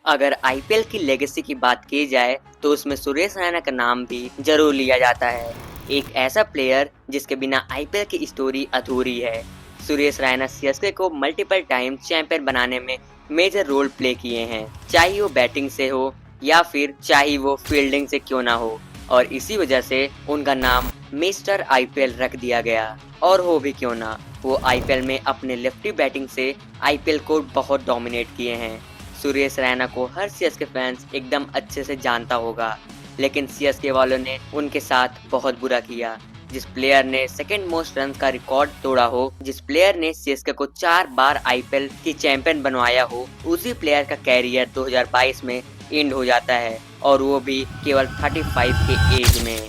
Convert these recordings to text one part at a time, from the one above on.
अगर आईपीएल की लेगेसी की बात की जाए तो उसमें सुरेश रैना का नाम भी जरूर लिया जाता है। एक ऐसा प्लेयर जिसके बिना आईपीएल की स्टोरी अधूरी है। सुरेश रैना सीएसके को मल्टीपल टाइम चैंपियन बनाने में मेजर रोल प्ले किए हैं, चाहे वो बैटिंग से हो या फिर चाहे वो फील्डिंग से क्यों ना हो, और इसी वजह से उनका नाम मिस्टर आईपीएल रख दिया गया। और हो भी क्यों ना, वो आईपीएल में अपने लेफ्टी बैटिंग से आईपीएल को बहुत डोमिनेट किए हैं। सुरेश रैना को हर सीएसके फैंस एकदम अच्छे से जानता होगा, लेकिन सीएसके वालों ने उनके साथ बहुत बुरा किया। जिस प्लेयर ने सेकंड मोस्ट रन का रिकॉर्ड तोड़ा हो, जिस प्लेयर ने सीएसके को 4 बार आईपीएल की चैंपियन बनवाया हो, उसी प्लेयर का कैरियर 2022 में एंड हो जाता है, और वो भी केवल 35 के एज में।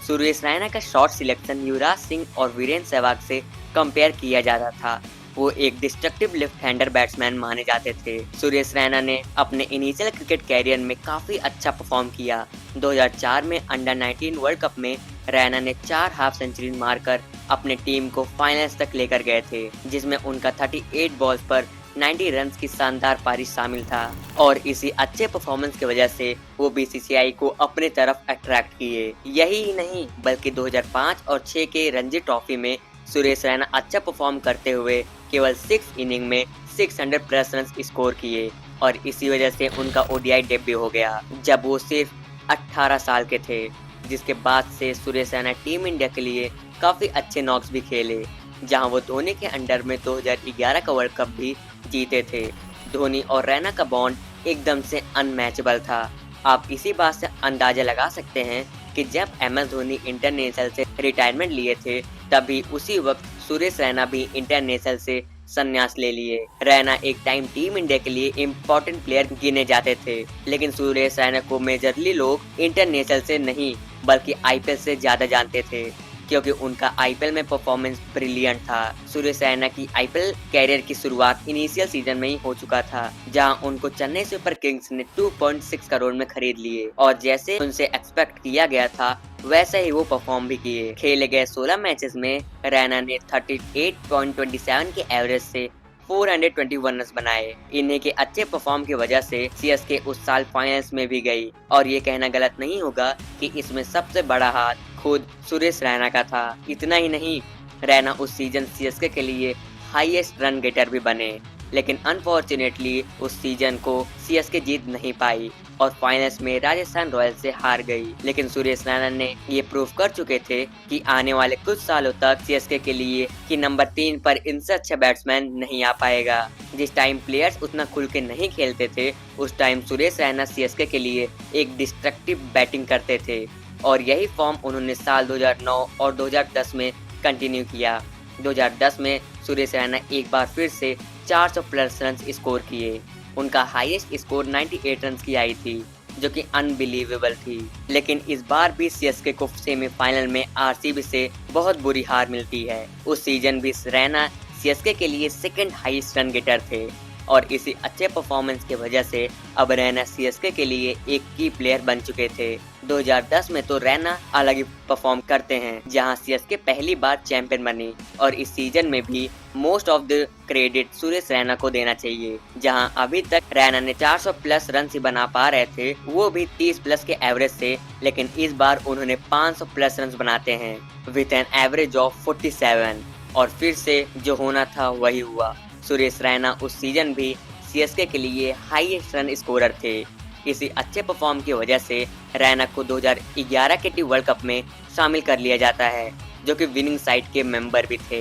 सुरेश रैना का शॉट सिलेक्शन युवराज सिंह और वीरेंद्र सहवाग से कंपेयर किया जाता था। वो एक डिस्ट्रक्टिव लेफ्ट हैंडर बैट्समैन माने जाते थे। सुरेश रैना ने अपने इनिशियल क्रिकेट कैरियर में काफी अच्छा परफॉर्म किया। 2004 में अंडर 19 वर्ल्ड कप में रैना ने 4 हाफ सेंचुरी मारकर अपने टीम को फाइनल्स तक लेकर गए थे, जिसमें उनका 38 बॉल्स पर 90 रन की शानदार पारी शामिल था। और इसी अच्छे परफॉर्मेंस की वजह से वो बीसीसीआई को अपने तरफ अट्रैक्ट किए। यही नहीं, बल्कि 2005 और 6 के रणजी ट्रॉफी में सुरेश रैना अच्छा परफॉर्म करते हुए केवल 6 इनिंग में 600 प्लस रन स्कोर किए, और इसी वजह से उनका ओडीआई डेब्यू हो गया जब वो सिर्फ 18 साल के थे। जिसके बाद से सुरेश रैना टीम इंडिया के लिए काफी अच्छे नॉक्स भी खेले, जहां वो धोनी के अंडर में 2011 का वर्ल्ड कप भी जीते थे। धोनी और रैना का बॉन्ड एकदम से अनमैचेबल था। आप इसी बात से अंदाजा लगा सकते हैं कि जब एमएस धोनी इंटरनेशनल से रिटायरमेंट लिए थे, तभी उसी वक्त सुरेश रैना भी इंटरनेशनल से संन्यास ले लिए। रैना एक टाइम टीम इंडिया के लिए इम्पोर्टेंट प्लेयर गिने जाते थे, लेकिन सुरेश रैना को मेजरली लोग इंटरनेशनल से नहीं बल्कि आईपीएल से ज्यादा जानते थे, क्योंकि उनका आईपीएल में परफॉर्मेंस ब्रिलियंट था। सुरेश रैना की आईपीएल कैरियर की शुरुआत इनिशियल सीजन में ही हो चुका था, जहां उनको चेन्नई सुपर किंग्स ने 2.6 करोड़ में खरीद लिए, और जैसे उनसे एक्सपेक्ट किया गया था वैसे ही वो परफॉर्म भी किए। खेले गए 16 मैचेस में रैना ने 38.27 के एवरेज से 421 रन बनाए। इन्हीं के अच्छे परफॉर्म की वजह से सीएसके उस साल फाइनल्स में भी गई, और ये कहना गलत नहीं होगा कि इसमें सबसे बड़ा हाथ खुद सुरेश रैना का था। इतना ही नहीं, रैना उस सीजन सीएसके के लिए हाईएस्ट रन गेटर भी बने, लेकिन अनफॉर्चुनेटली उस सीजन को सीएसके जीत नहीं पाई और फाइनल्स में राजस्थान रॉयल्स से हार गई। लेकिन सुरेश रैना ने ये प्रूव कर चुके थे कि आने वाले कुछ सालों तक सीएसके के लिए कि नंबर 3 पर इनसे अच्छा बैट्समैन नहीं आ पाएगा। जिस टाइम प्लेयर्स उतना खुल के नहीं खेलते थे, उस टाइम सुरेश रैना सीएसके के लिए एक डिस्ट्रक्टिव बैटिंग करते थे, और यही फॉर्म उन्होंने साल 2009 और 2010 में कंटिन्यू किया। 2010 में सुरेश रैना एक बार फिर से 400 प्लस रन स्कोर किए। उनका हाईएस्ट स्कोर 98 रन की आई थी, जो कि अनबिलीवेबल थी। लेकिन इस बार भी सीएसके को सेमीफाइनल में आरसीबी से बहुत बुरी हार मिलती है। उस सीजन भी रैना सीएसके के लिए सेकंड हाईएस्ट रन गेटर थे, और इसी अच्छे परफॉर्मेंस की वजह से अब रैना सीएसके के लिए एक की प्लेयर बन चुके थे। 2010 में तो रैना अलग ही परफॉर्म करते हैं, जहां सीएसके पहली बार चैंपियन बनी, और इस सीजन में भी most of the credit Suresh Raina को देना चाहिए। जहां अभी तक रैना ने 400 प्लस रन ही बना पा रहे थे, वो भी 30 प्लस के एवरेज से, लेकिन इस बार उन्होंने 500 प्लस रन बनाते हैं विद एन एवरेज ऑफ 47, और फिर से जो होना था वही हुआ। सुरेश रैना उस सीजन भी सीएसके के लिए हाईएस्ट रन स्कोरर थे। इसी अच्छे परफॉर्म की वजह से रैना को 2011 के टी वर्ल्ड कप में शामिल कर लिया जाता है, जो कि विनिंग साइड के मेंबर भी थे।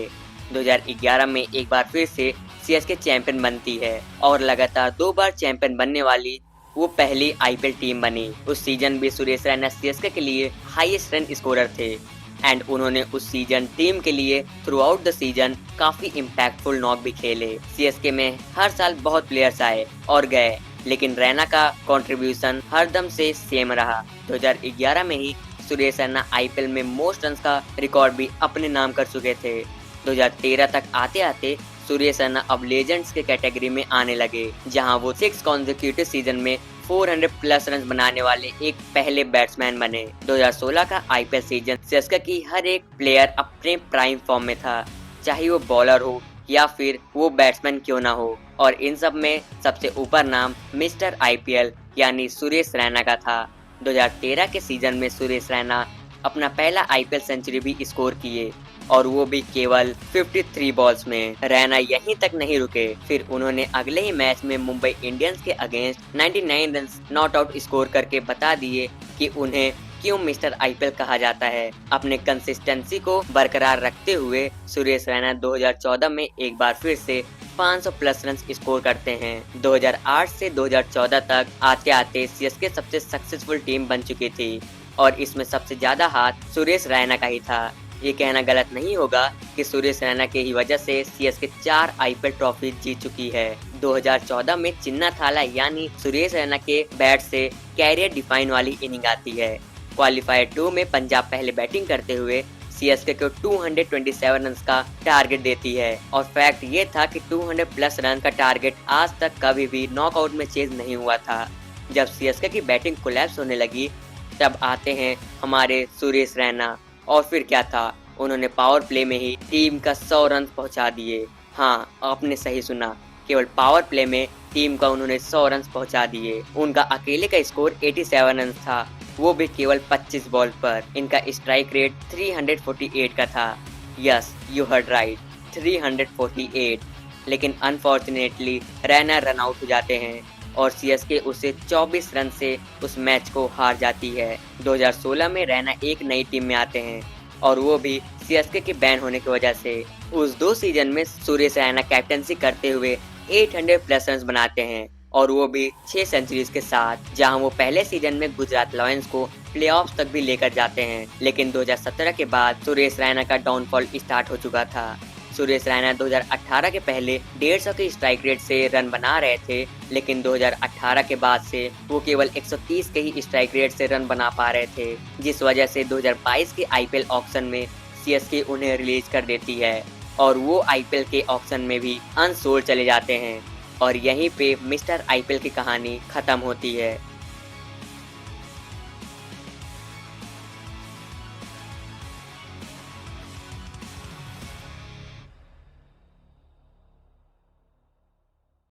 2011 में एक बार फिर से सीएसके चैंपियन बनती है, और लगातार 2 बार चैंपियन बनने वाली वो पहली आईपीएल टीम बनी। उस सीजन भी सुरेश रैना सीएसके के लिए हाईएस्ट रन स्कोरर थे, एंड उन्होंने उस सीजन टीम के लिए थ्रू आउट द सीजन काफी इम्पैक्टफुल नॉक भी खेले। सीएसके में हर साल बहुत प्लेयर्स आए और गए, लेकिन रैना का कंट्रीब्यूशन हरदम से सेम रहा। 2011 में ही सुरेश रैना आईपीएल में मोस्ट रन का रिकॉर्ड भी अपने नाम कर चुके थे। 2013 तक आते आते सुरेश रैना अब लेजेंड्स के कैटेगरी में आने लगे, जहां वो 6 कॉन्सेक्यूटिव सीजन में 400 प्लस रन बनाने वाले एक पहले बैट्समैन बने। 2016 का आईपीएल सीजन सीएसके की हर एक प्लेयर अपने प्राइम फॉर्म में था, चाहे वो बॉलर हो या फिर वो बैट्समैन क्यों ना हो। और इन सब में सबसे ऊपर नाम मिस्टर आईपीएल यानी सुरेश रैना का था। 2013 के सीजन में सुरेश रैना अपना पहला आईपीएल सेंचुरी भी स्कोर किए और वो भी केवल 53 बॉल्स में। रैना यहीं तक नहीं रुके, फिर उन्होंने अगले ही मैच में मुंबई इंडियंस के against 99 run not out score करके बता दिए कि उन्हें क्यों मिस्टर आईपीएल कहा जाता है। अपने कंसिस्टेंसी को बरकरार रखते हुए सुरेश रैना 2014 में एक बार फिर से 500 प्लस रन स्कोर करते हैं। 2008 से 2014 तक आते आते सीएसके सबसे सक्सेसफुल टीम बन चुकी थी और इसमें सबसे ज्यादा हाथ सुरेश रैना का ही था। ये कहना गलत नहीं होगा कि सुरेश रैना के ही वजह से सीएसके 4 आईपीएल ट्रॉफी जीत चुकी है। 2014 में चिन्ना थाला यानी सुरेश रैना के बैट से कैरियर डिफाइन वाली इनिंग आती है। क्वालिफायर 2 में पंजाब पहले बैटिंग करते हुए सीएसके को 227 रन का टारगेट देती है और फैक्ट ये था कि 200 प्लस रन का टारगेट आज तक कभी भी नॉकआउट में चेज नहीं हुआ था। जब सीएसके की बैटिंग कोलैप्स होने लगी तब आते हैं हमारे सुरेश रैना और फिर क्या था, उन्होंने पावर प्ले में ही टीम का 100 रन पहुंचा दिए। हाँ, आपने सही सुना, केवल पावर प्ले में टीम का उन्होंने 100 रन पहुंचा दिए। उनका अकेले का स्कोर 87 रन था, वो भी केवल 25 बॉल पर। इनका स्ट्राइक रेट 348 का था। Yes, you heard right, 348। लेकिन अनफॉर्चुनेटली रैना रन आउट हो जाते हैं और सीएसके उसे 24 रन से उस मैच को हार जाती है। 2016 में रैना एक नई टीम में आते हैं और वो भी सीएसके के बैन होने की वजह से। उस 2 सीजन में सुरेश रैना कैप्टनसी करते हुए 800 प्लस रन बनाते हैं और वो भी 6 सेंचुरीज के साथ, जहां वो पहले सीजन में गुजरात लायंस को प्लेऑफ्स तक भी लेकर जाते हैं। लेकिन 2017 के बाद सुरेश रैना का डाउनफॉल स्टार्ट हो चुका था। सुरेश रैना 2018 के पहले 150 के स्ट्राइक रेट से रन बना रहे थे, लेकिन 2018 के बाद से वो केवल 130 के ही स्ट्राइक रेट से रन बना पा रहे थे, जिस वजह से 2022 के आईपीएल ऑक्शन में सीएसके उन्हें रिलीज कर देती है और वो आईपीएल के ऑक्शन में भी अनसोल्ड चले जाते हैं और यहीं पे मिस्टर आईपीएल की कहानी खत्म होती है।